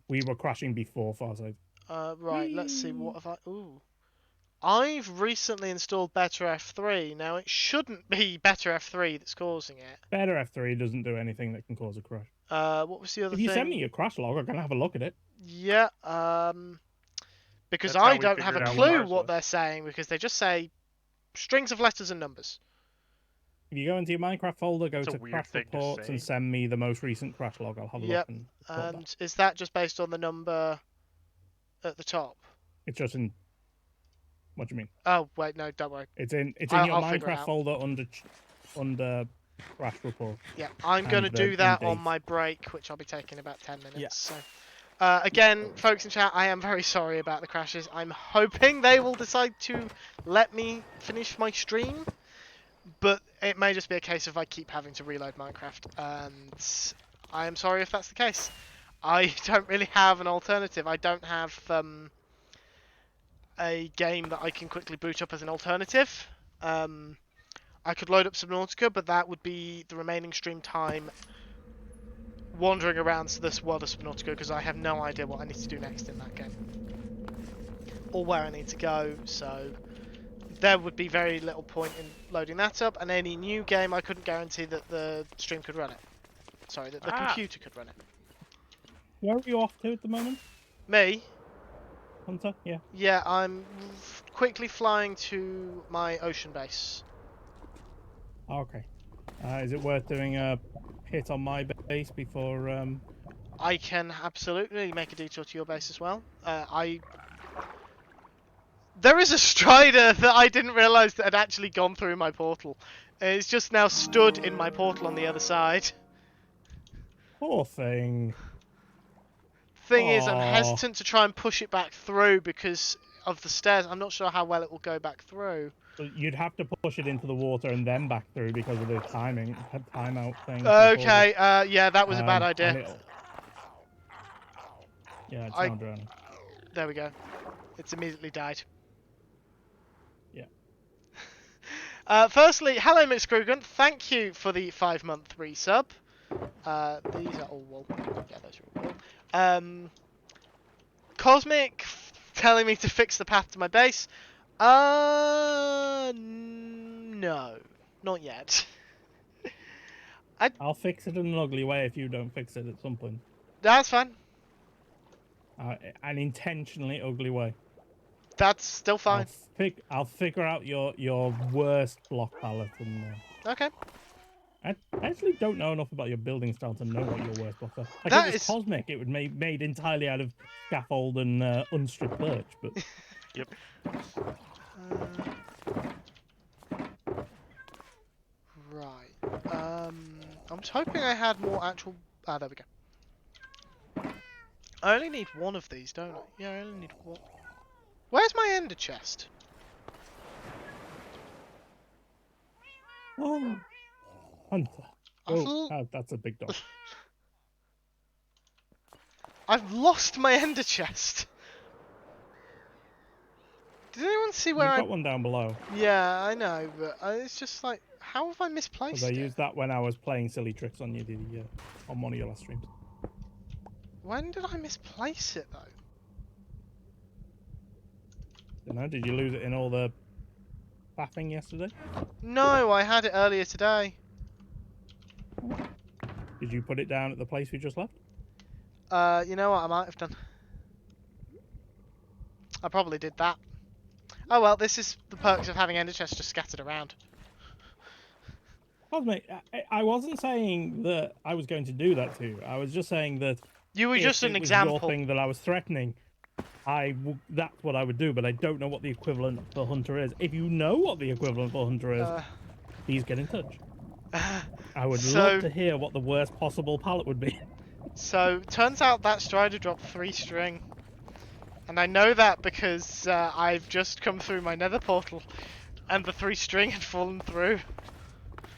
We were crashing before Farsight. Right, let's see, what have I... Ooh. I've recently installed Better F3. Now, it shouldn't be Better F3 that's causing it. Better F3 doesn't do anything that can cause a crash. What was the other thing? If you send me your crash log, I'm going to have a look at it. Yeah, because That's I don't have a clue what was. they're saying, because they just say strings of letters and numbers. If you go into your Minecraft folder, go That's to crash reports and send me the most recent crash log. I'll have a look. And is that just based on the number at the top? It's just in... What do you mean? Oh, wait, no, don't worry. It's in your Minecraft folder under crash report. Yeah, I'm going to do that on my break, which I'll be taking about 10 minutes. Yeah. So, again, folks in chat, I am very sorry about the crashes. I'm hoping they will decide to let me finish my stream, but it may just be a case of I keep having to reload Minecraft, and I am sorry if that's the case. I don't really have an alternative. I don't have a game that I can quickly boot up as an alternative. I could load up Subnautica, but that would be the remaining stream time wandering around this world of Subnautica, because I have no idea what I need to do next in that game. Or where I need to go, so there would be very little point in loading that up, and any new game I couldn't guarantee that the stream could run it. Sorry, that the computer could run it. Where are you off to at the moment? Me? Hunter? Yeah. Yeah, I'm quickly flying to my ocean base. Okay. Is it worth doing a hit on my base before... I can absolutely make a detour to your base as well. There is a strider that I didn't realise that had actually gone through my portal. It's just now stood in my portal on the other side. Poor thing. Thing is, I'm hesitant to try and push it back through because of the stairs. I'm not sure how well it will go back through. You'd have to push it into the water and then back through because of the timeout thing. Okay, yeah, that was a bad idea. Yeah, it's now drowning. There we go. It's immediately died. Yeah. Firstly, hello, Miss Krugen. Thank you for the 5-month resub. These are all wool. Yeah, those are all wool. Cosmic telling me to fix the path to my base. No, not yet. I'll fix it in an ugly way if you don't fix it at some point. That's fine. An intentionally ugly way. That's still fine. I'll figure out your worst block palette and. Okay. I actually don't know enough about your building style to know what your worst blocks are. Like that if it was cosmic, it would be made entirely out of scaffold and unstripped birch, but. Yep. Right. I was hoping I had more actual... Ah, there we go. I only need one of these, don't I? Yeah, I only need one. Where's my ender chest? Oh, Hunter. Oh, that's a big dog. I've lost my ender chest. Did anyone see where You've got one down below. Yeah, I know, but it's just like, how have I misplaced Because I it? used that when I was playing silly tricks on you on one of your last streams. When did I misplace it though? Don't know. Did you lose it in all the faffing yesterday? No, I had it earlier today. Did you put it down at the place we just left? You know what? I might have done. I probably did that. Oh well, this is the perks of having ender chests just scattered around. Well, mate, I wasn't saying that I was going to do that to you. I was just saying that you were just an was example. your thing that I was threatening. That's what I would do, but I don't know what the equivalent for Hunter is. If you know what the equivalent for Hunter is, please get in touch. I would love to hear what the worst possible pallet would be. So, turns out that Strider dropped 3 string. And I know that because I've just come through my nether portal and the 3 string had fallen through.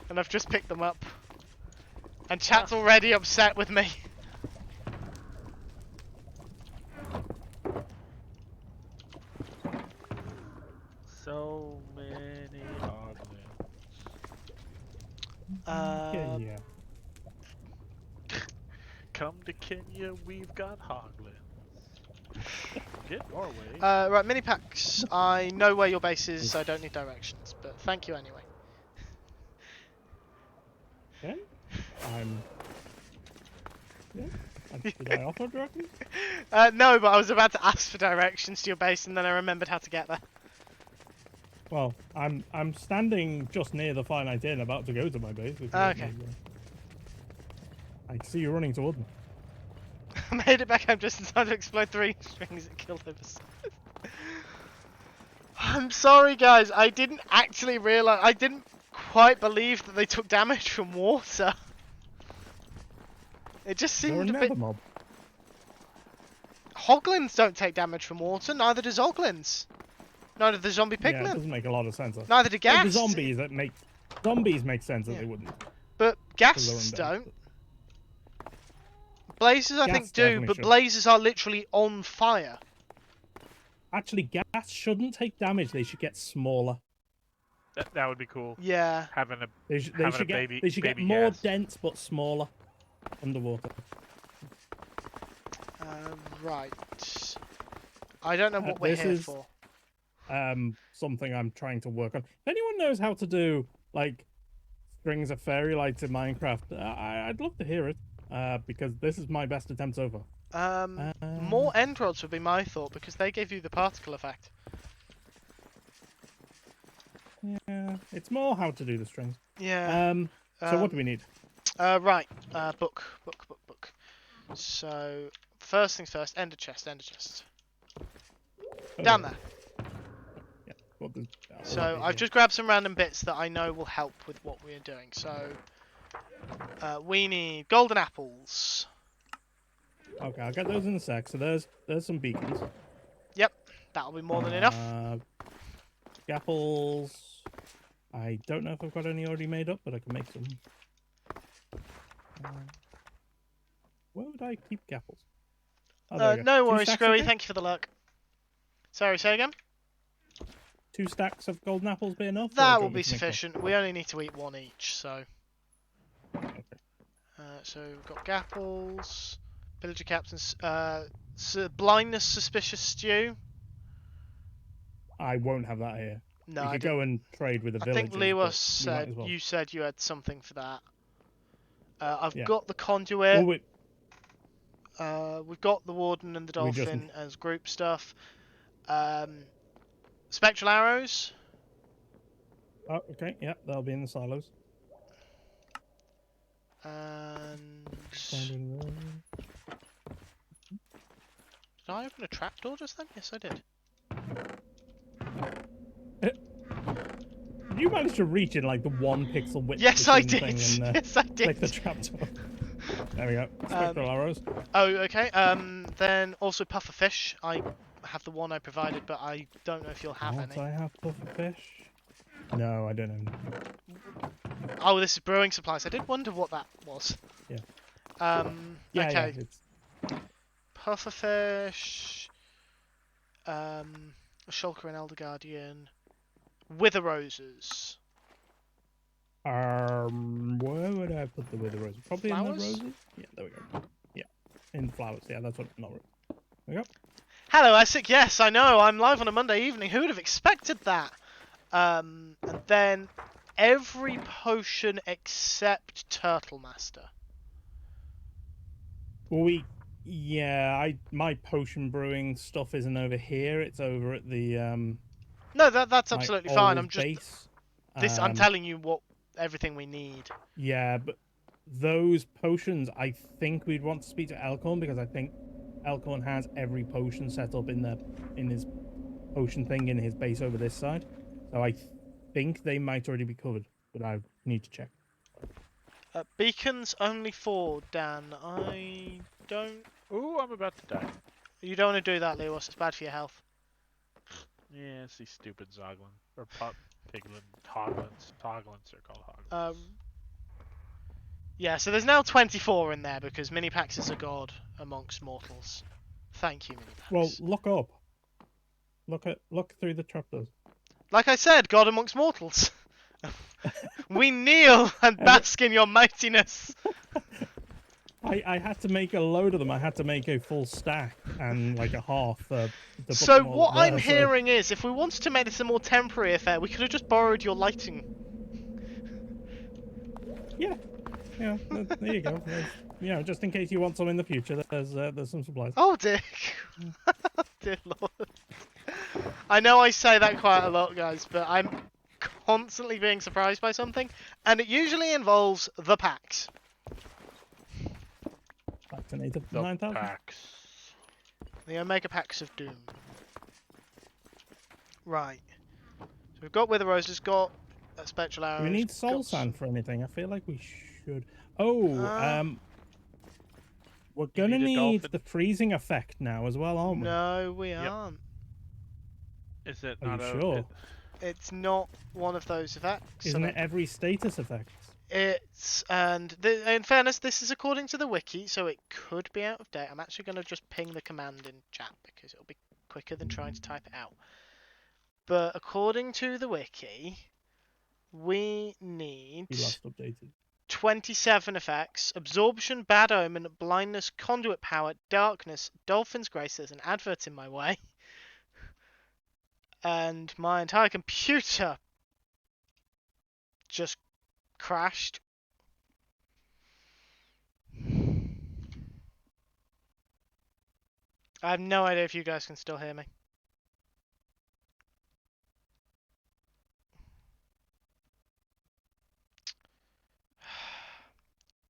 And I've just picked them up. And chat's already upset with me. So many hoglins. Yeah. Come to Kenya, we've got hoglins. Get Norway. Right, Minipax. I know where your base is, so I don't need directions. But thank you anyway. Okay. Did I offer directions? No, but I was about to ask for directions to your base, and then I remembered how to get there. Well, I'm standing just near the Finite Inn, about to go to my base. Okay. I see you running toward me. I made it back home just in time to explode 3 strings that killed us. I'm sorry, guys. I didn't actually realise. I didn't quite believe that they took damage from water. It just seemed a bit. Mob. Hoglins don't take damage from water. Neither does Oglins. Neither do zombie pigmen. Yeah, it doesn't make a lot of sense. Neither do gas. Like the zombies make sense that they wouldn't. But ghasts don't. Blazes, I think, do, but blazes are literally on fire. Actually, gas shouldn't take damage. They should get smaller. That would be cool. Yeah. Having a they should get more dense but smaller underwater. Right. I don't know what we're here for. Something I'm trying to work on. If anyone knows how to do like strings of fairy lights in Minecraft, I'd love to hear it. Because this is my best attempt so far. More end rods would be my thought, because they give you the particle effect. Yeah, it's more how to do the strings. Yeah. So what do we need? Right. Book. So, first things first, ender chest. Down there. Yeah. So, I've just grabbed some random bits that I know will help with what we're doing. So, we need golden apples. Okay, I'll get those in a sec. So there's some beacons. Yep, that'll be more than enough. Apples. I don't know if I've got any already made up, but I can make some. Where would I keep apples? Oh, no worries, Screwy. Thank you for the luck. Sorry, say again? 2 stacks of golden apples be enough? That will be sufficient. We only need to eat 1 each, so. Okay. So we've got gapples, pillager captains, blindness suspicious stew. I won't have that here. No, we could go and trade with the villagers. I think Lewas said you said you had something for that. I've got the conduit. We've got the warden and the dolphin as group stuff. Spectral arrows. Oh, okay. Yeah, they'll be in the silos. And did I open a trapdoor just then? Yes, I did. You managed to reach in like the 1 pixel width. Yes, I did. Yes, I did. Click the trapdoor. There we go. Spectral arrows. Oh, okay. Then also puffer fish. I have the one I provided, but I don't know if you'll have any. I have pufferfish? No, I don't know. Oh, this is brewing supplies. I did wonder what that was. Yeah. Okay. Yeah, it's... Pufferfish. Shulker and Elder Guardian. Wither roses. Where would I put the wither roses? Probably Flowers? in the roses? Yeah, there we go. Yeah, in flowers. Yeah, that's what... Not really. There we go. Hello, Essek. Yes, I know. I'm live on a Monday evening. Who would have expected that? And then every potion except Turtle Master. Well, my potion brewing stuff isn't over here. It's over at the No, that's absolutely fine. I'm just base. I'm telling you what everything we need. Yeah, but those potions, I think we'd want to speak to Elkhorn, because I think Elkhorn has every potion set up in his potion thing in his base over this side. So I think they might already be covered, but I need to check. Beacons only 4, Dan. I don't... Ooh, I'm about to die. You don't want to do that, Lewas. It's bad for your health. Yeah, it's these stupid Zoglin. Or Piglin. Hoglins. Hoglins are called Hoglins. Yeah, so there's now 24 in there because Minipax is a god amongst mortals. Thank you, Minipax. Well, look up. Look through the trapdoors. Like I said, god amongst mortals. We kneel and bask in your mightiness. I had to make a load of them. I had to make a full stack and like a half. So what I'm hearing is, if we wanted to make this a more temporary affair, we could have just borrowed your lighting. Yeah, there you go. Just in case you want some in the future, there's some supplies. Oh dear, dear Lord. I know I say that quite a lot, guys, but I'm constantly being surprised by something, and it usually involves the packs. Vaccinated The 9,000. packs. The Omega Packs of Doom. Right. So we've got Wither Roses, got Spectral Arrows. Do we need soul sand for anything? I feel like we should. Oh, we're gonna need the freezing effect now as well, aren't we? No, we aren't. Is it Are not you sure? It's not one of those effects. Isn't it every status effect? It's, and in fairness, this is according to the wiki, so it could be out of date. I'm actually going to just ping the command in chat because it'll be quicker than trying to type it out. But according to the wiki, we need 27 effects: Absorption, Bad Omen, Blindness, Conduit Power, Darkness, Dolphin's Grace. There's an advert in my way. And my entire computer just crashed. I have no idea if you guys can still hear me.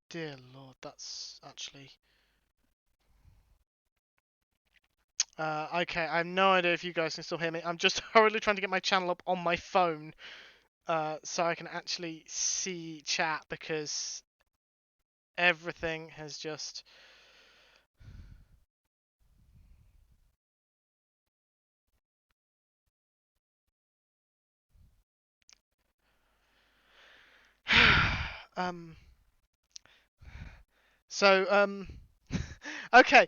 Dear Lord, that's actually... okay, I have no idea if you guys can still hear me. I'm just hurriedly trying to get my channel up on my phone so I can actually see chat because everything has just... okay.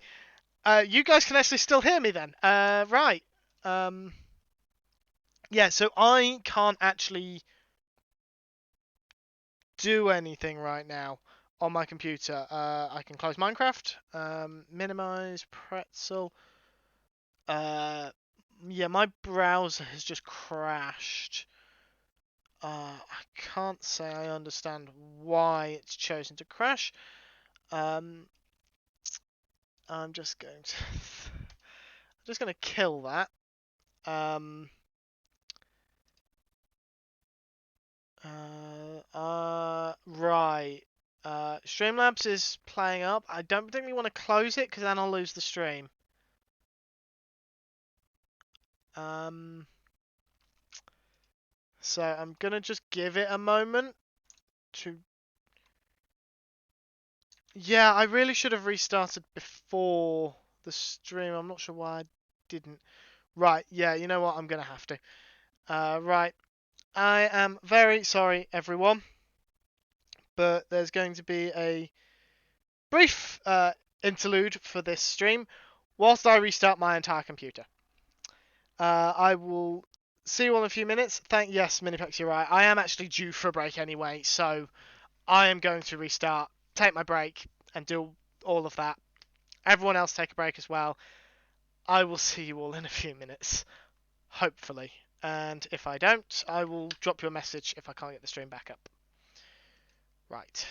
You guys can actually still hear me then. Right. Yeah, so I can't actually do anything right now on my computer. I can close Minecraft, minimize pretzel. Yeah, my browser has just crashed. I can't say I understand why it's chosen to crash. I'm just going to kill that. Right. Streamlabs is playing up. I don't particularly want to close it because then I'll lose the stream. So I'm gonna just give it a moment to... Yeah, I really should have restarted before the stream. I'm not sure why I didn't. Right, yeah, you know what? I'm going to have to. Right. I am very sorry, everyone. But there's going to be a brief interlude for this stream whilst I restart my entire computer. I will see you all in a few minutes. Yes, Minipax, you're right. I am actually due for a break anyway, so I am going to restart, take my break, and do all of that. Everyone else take a break as well. I will see you all in a few minutes, hopefully. And if I don't, I will drop you a message if I can't get the stream back up. Right.